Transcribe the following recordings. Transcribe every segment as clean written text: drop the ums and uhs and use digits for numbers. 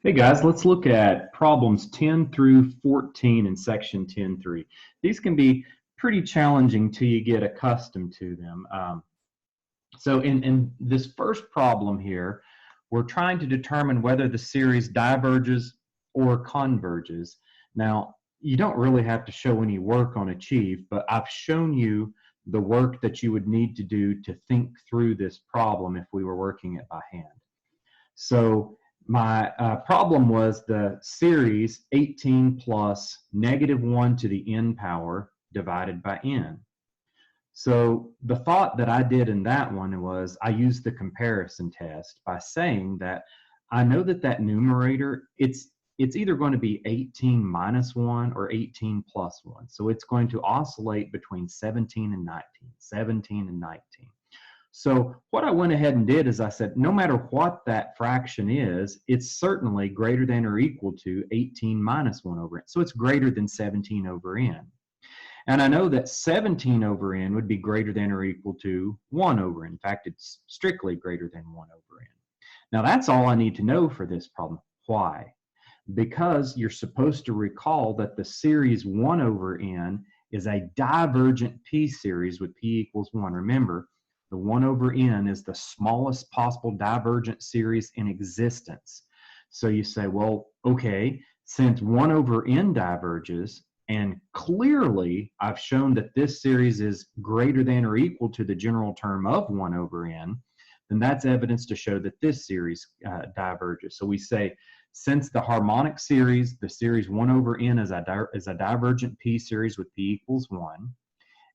Hey guys, let's look at problems 10 through 14 in section 10.3. These can be pretty challenging till you get accustomed to them. So in this first problem here, we're trying to determine whether the series diverges or converges. Now, you don't really have to show any work on achieve, but I've shown you the work that you would need to do to think through this problem if we were working it by hand. So my problem was the series 18 plus -1 to the n power divided by n. So the thought that I did in that one was I used the comparison test by saying that I know that that numerator, it's either going to be 18 minus 1 or 18 plus 1. So it's going to oscillate between 17 and 19, 17 and 19. So what I went ahead and did is I said, no matter what that fraction is, it's certainly greater than or equal to 18 minus 1 over n. So it's greater than 17 over n. And I know that 17 over n would be greater than or equal to 1 over n. In fact, it's strictly greater than 1 over n. Now that's all I need to know for this problem. Why? Because you're supposed to recall that the series 1 over n is a divergent p-series with p equals 1. Remember, the 1 over n is the smallest possible divergent series in existence. So you say, well, okay, since 1 over n diverges, and clearly I've shown that this series is greater than or equal to the general term of 1 over n, then that's evidence to show that this series diverges. So we say, since the harmonic series, the series 1 over n is a divergent p-series with p equals 1,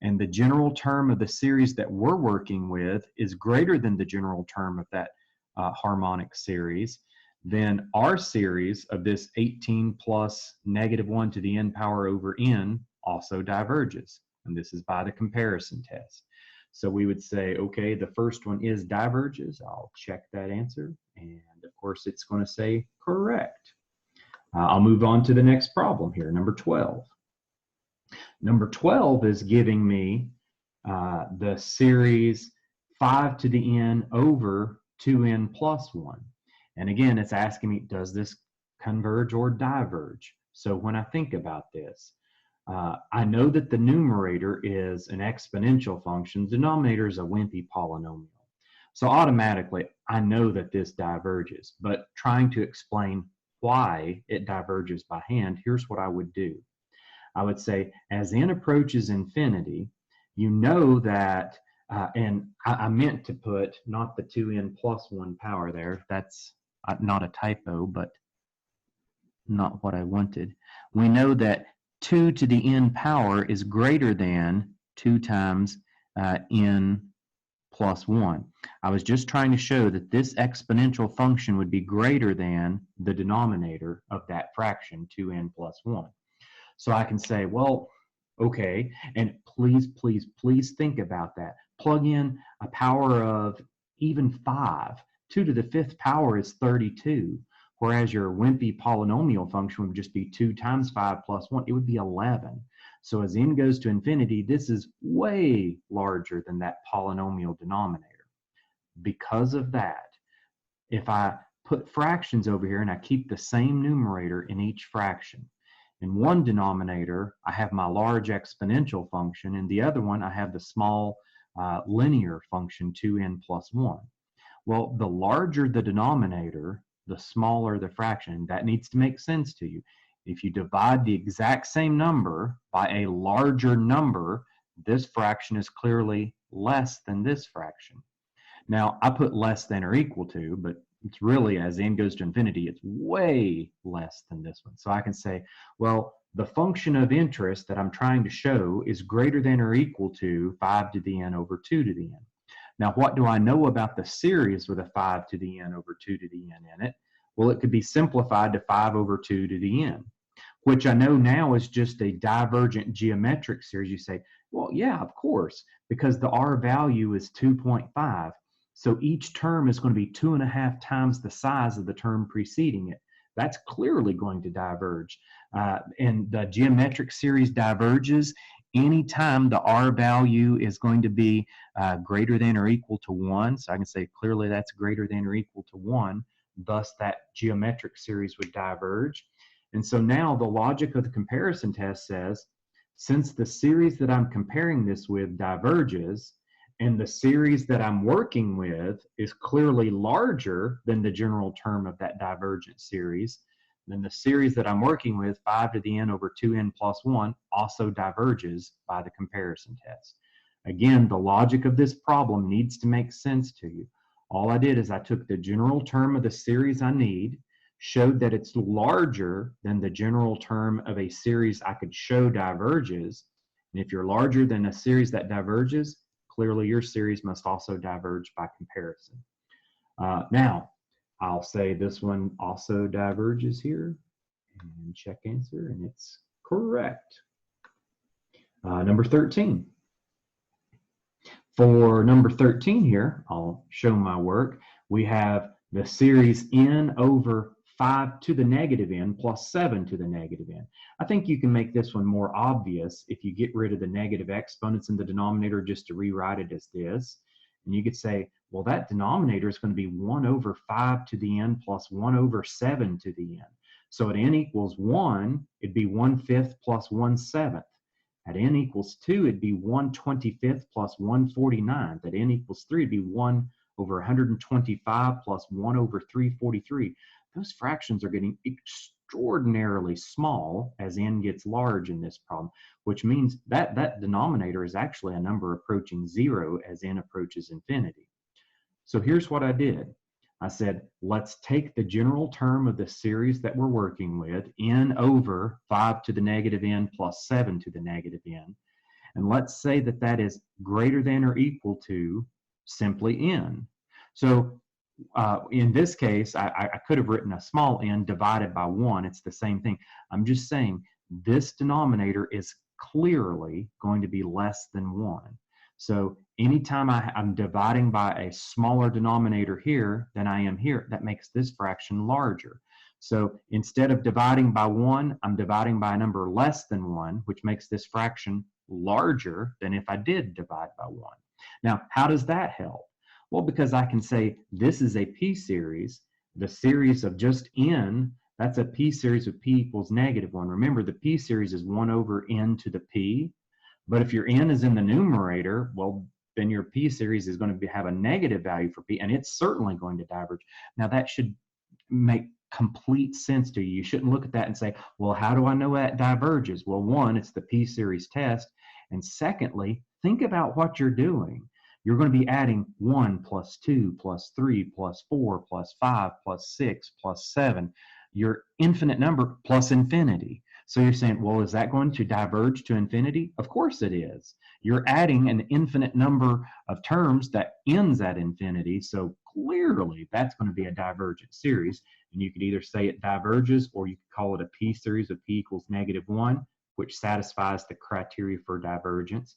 and the general term of the series that we're working with is greater than the general term of that harmonic series, then our series of this 18 plus -1 to the n power over n also diverges. And this is by the comparison test. So we would say, okay, the first one is diverges. I'll check that answer. And of course, it's going to say correct. I'll move on to the next problem here, number 12. Number 12 is giving me the series 5 to the n over 2n plus 1. And again, it's asking me, does this converge or diverge? So when I think about this, I know that the numerator is an exponential function. The denominator is a wimpy polynomial. So automatically, I know that this diverges. But trying to explain why it diverges by hand, here's what I would do. I would say, as n approaches infinity, you know that, and I meant to put not the 2n plus 1 power there. That's not a typo, but not what I wanted. We know that 2 to the n power is greater than 2 times n plus 1. I was just trying to show that this exponential function would be greater than the denominator of that fraction, 2n plus 1. So I can say, well, okay, and please, please, please think about that. Plug in a power of even 5. 2 to the 5th power is 32, whereas your wimpy polynomial function would just be 2 times 5 plus 1. It would be 11. So as n goes to infinity, this is way larger than that polynomial denominator. Because of that, if I put fractions over here and I keep the same numerator in each fraction, in one denominator, I have my large exponential function. In the other one, I have the small linear function, 2n plus 1. Well, the larger the denominator, the smaller the fraction. That needs to make sense to you. If you divide the exact same number by a larger number, this fraction is clearly less than this fraction. Now, I put less than or equal to, but it's really, as n goes to infinity, it's way less than this one. So I can say, well, the function of interest that I'm trying to show is greater than or equal to 5 to the n over 2 to the n. Now, what do I know about the series with a 5 to the n over 2 to the n in it? Well, it could be simplified to 5 over 2 to the n, which I know now is just a divergent geometric series. You say, well, yeah, of course, because the R value is 2.5. So each term is going to be 2.5 times the size of the term preceding it. That's clearly going to diverge. And the geometric series diverges anytime the R value is going to be greater than or equal to 1. So I can say clearly that's greater than or equal to 1. thus that geometric series would diverge. And so now the logic of the comparison test says, since the series that I'm comparing this with diverges, and the series that I'm working with is clearly larger than the general term of that divergent series, then the series that I'm working with, 5 to the n over 2n plus 1, also diverges by the comparison test. Again, the logic of this problem needs to make sense to you. All I did is I took the general term of the series I need, showed that it's larger than the general term of a series I could show diverges. And if you're larger than a series that diverges, clearly your series must also diverge by comparison. Now, I'll say this one also diverges here, and check answer, and it's correct. Number 13. For number 13 here, I'll show my work. We have the series n over 5 to the negative n plus 7 to the negative n. I think you can make this one more obvious if you get rid of the negative exponents in the denominator just to rewrite it as this. And you could say, well, that denominator is going to be 1 over 5 to the n plus 1 over 7 to the n. So at n equals 1, it'd be 1/5 plus 1/7. At n equals 2, it'd be 1/25 plus 1/49. At n equals 3, it'd be 1 over 125 plus 1 over 343. Those fractions are getting extraordinarily small as n gets large in this problem, which means that that denominator is actually a number approaching 0 as n approaches infinity. So here's what I did. I said, let's take the general term of the series that we're working with, n over 5 to the negative n plus 7 to the negative n, and let's say that that is greater than or equal to simply n. So in this case, I could have written a small n divided by 1. It's the same thing. I'm just saying this denominator is clearly going to be less than 1. So anytime I'm dividing by a smaller denominator here than I am here, that makes this fraction larger. So instead of dividing by 1, I'm dividing by a number less than 1, which makes this fraction larger than if I did divide by 1. Now, how does that help? Well, because I can say this is a p-series, the series of just n, that's a p-series of p equals -1. Remember, the p-series is 1 over n to the p. But if your n is in the numerator, well, then your p-series is going to have a negative value for p, and it's certainly going to diverge. Now, that should make complete sense to you. You shouldn't look at that and say, well, how do I know that diverges? Well, one, it's the p-series test. And secondly, think about what you're doing. You're going to be adding 1 plus 2 plus 3 plus 4 plus 5 plus 6 plus 7, your infinite number plus infinity. So you're saying, well, is that going to diverge to infinity? Of course it is. You're adding an infinite number of terms that ends at infinity, so clearly that's going to be a divergent series. And you could either say it diverges, or you could call it a p-series of p equals -1, which satisfies the criteria for divergence.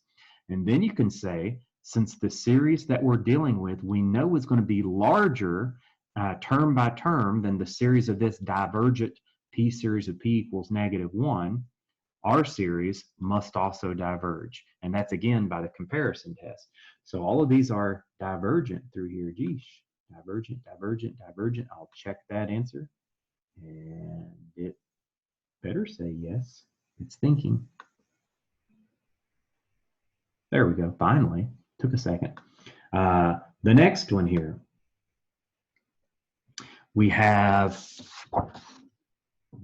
And then you can say, since the series that we're dealing with, we know is going to be larger term by term than the series of this divergent p-series of p equals -1, our series must also diverge. And that's again by the comparison test. So all of these are divergent through here. Geesh, divergent, divergent, divergent. I'll check that answer. And it better say yes. It's thinking. There we go, finally. Took a second. The next one here, we have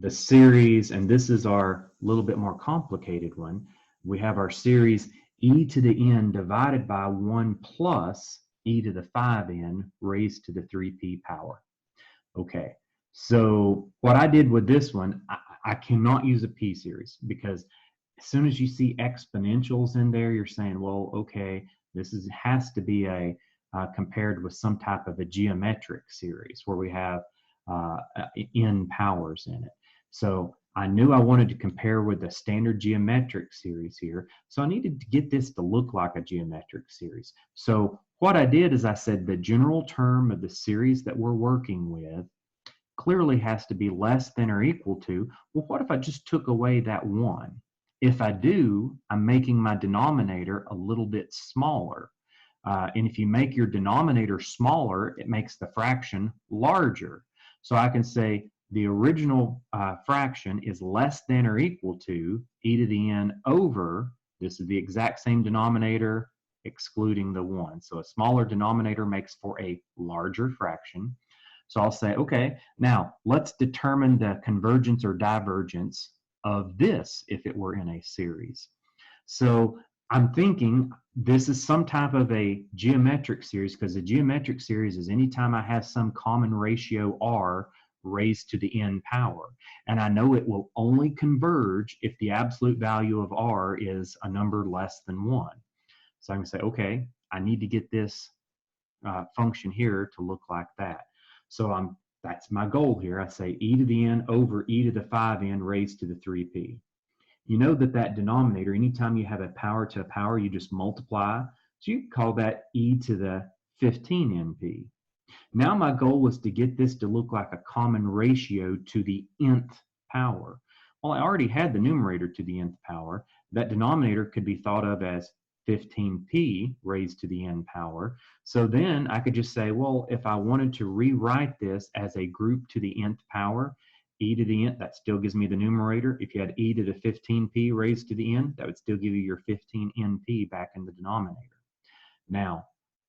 the series, and this is our little bit more complicated one. We have our series e to the n divided by 1 plus e to the 5n raised to the 3p power. Okay, so what I did with this one, I cannot use a p-series, because as soon as you see exponentials in there, you're saying, well, okay, this has to be compared with some type of a geometric series where we have n powers in it. So I knew I wanted to compare with the standard geometric series here, so I needed to get this to look like a geometric series. So what I did is I said the general term of the series that we're working with clearly has to be less than or equal to, well, what if I just took away that 1? If I do, I'm making my denominator a little bit smaller. And if you make your denominator smaller, it makes the fraction larger. So I can say the original fraction is less than or equal to e to the n over, this is the exact same denominator, excluding the 1. So a smaller denominator makes for a larger fraction. So I'll say, okay, now let's determine the convergence or divergence of this if it were in a series. So I'm thinking this is some type of a geometric series, because a geometric series is anytime I have some common ratio r raised to the n power. And I know it will only converge if the absolute value of r is a number less than 1. So I can say, okay, I need to get this function here to look like that. So that's my goal here. I say e to the n over e to the 5n raised to the 3p. You know that denominator, anytime you have a power to a power, you just multiply. So you call that e to the 15np. Now my goal was to get this to look like a common ratio to the nth power. Well, I already had the numerator to the nth power. That denominator could be thought of as 15p raised to the n power. So then I could just say, well, if I wanted to rewrite this as a group to the nth power, e to the n, that still gives me the numerator. If you had e to the 15p raised to the n, that would still give you your 15np back in the denominator. Now,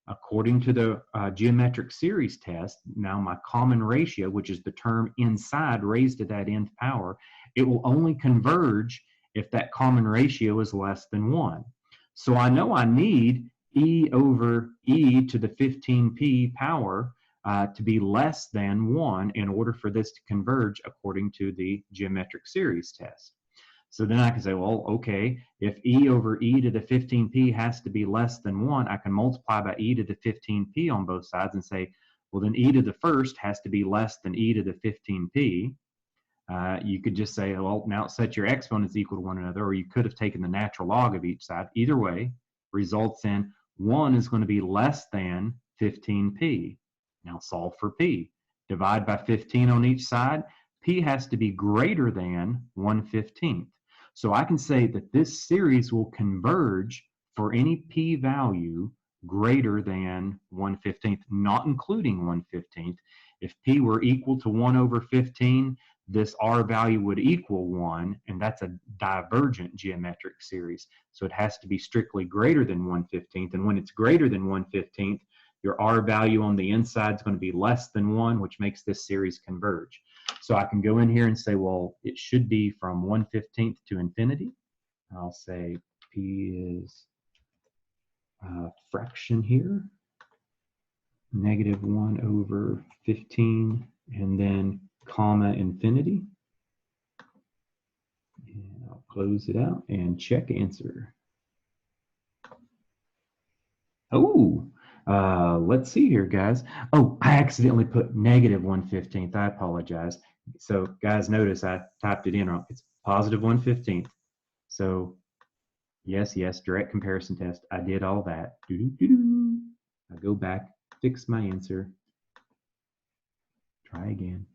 according to the geometric series test, now my common ratio, which is the term inside raised to that nth power, it will only converge if that common ratio is less than 1. So I know I need e over e to the 15p power to be less than 1 in order for this to converge according to the geometric series test. So then I can say, well, okay, if e over e to the 15p has to be less than 1, I can multiply by e to the 15p on both sides and say, well, then e to the first has to be less than e to the 15p. You could just say, well, now set your exponents equal to one another, or you could have taken the natural log of each side. Either way, results in 1 is going to be less than 15p. Now solve for p. Divide by 15 on each side. P has to be greater than 1/15. So I can say that this series will converge for any p value greater than 1/15, not including 1/15. If p were equal to 1 over 15, this r value would equal 1, and that's a divergent geometric series. So it has to be strictly greater than 1/15, and when it's greater than 1/15, your r value on the inside is going to be less than 1, which makes this series converge. So I can go in here and say, well, it should be from 1/15 to infinity. I'll say p is a fraction here, -1 over 15, and then comma infinity. And I'll close it out and check answer. Oh, let's see here, guys. Oh, I accidentally put -1/15. I apologize. So guys, notice I typed it in wrong. It's +1/15. So yes, direct comparison test. I did all that. I go back, fix my answer. Try again.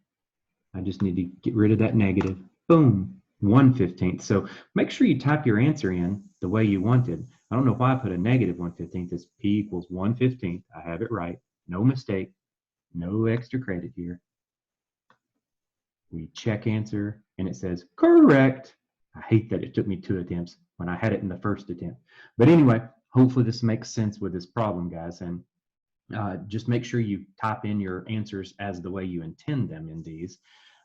I just need to get rid of that negative. Boom, 1/15. So make sure you type your answer in the way you wanted. I don't know why I put a -1/15. It's p equals 1/15. I have it right. No mistake. No extra credit here. We check answer, and it says correct. I hate that it took me 2 attempts when I had it in the first attempt. But anyway, hopefully this makes sense with this problem, guys. And just make sure you type in your answers as the way you intend them in these.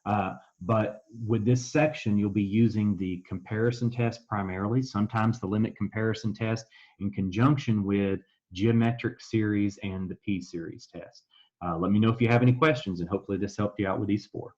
But with this section, you'll be using the comparison test primarily, sometimes the limit comparison test in conjunction with geometric series and the p-series test. Let me know if you have any questions, and hopefully this helped you out with these 4.